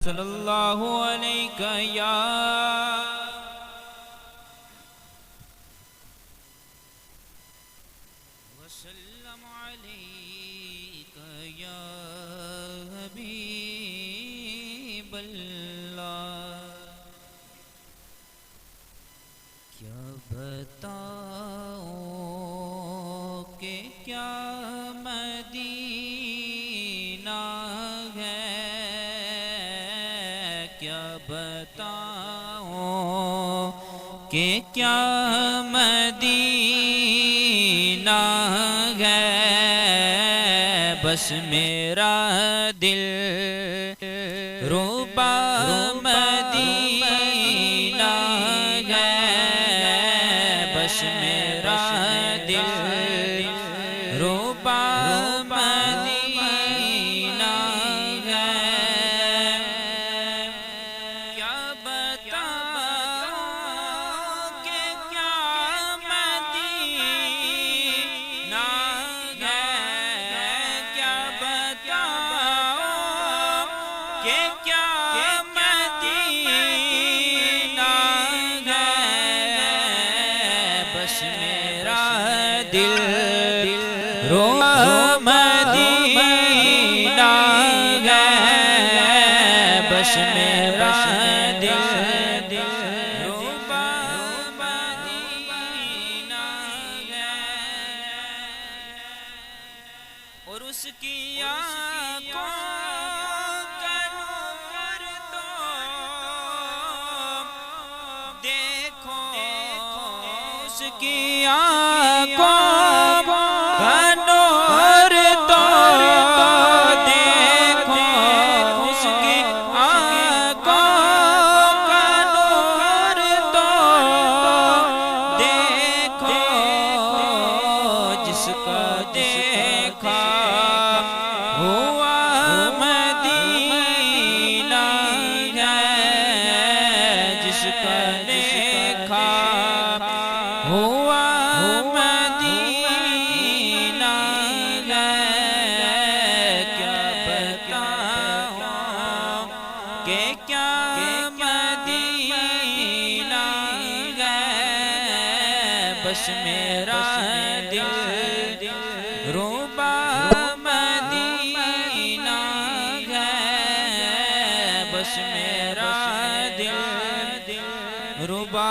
सल्लल्लाहु अलैहि या वसल्लम अलैका या हबीबल्लाह। क्या बताओ कि क्या मदीना है, क्या बताओ कि क्या मदीना है। बस मेरा दिल रुबा मदीना है, बस मेरा दिल रुबा मदीना है। क्या बताओ कि क्या मदीना है, क्या बताओ कि क्या मदीना है। बस मेरा दिल रुबा मदीना है, बस मेरा दिल रुबा मदीना है। और उसकी आँखों का नूर तो देखो, उसकी आँखों का नूर तो देखो, उसकी आँखों का नूर तो देखो। जिसका देखा हुआ मदीना है, जिसका देखा हुआ मदीना है। क्या बताओ कि क्या मदीना है। बस मेरा दिल रुबा मदीना है, बस मेरा दिल रुबा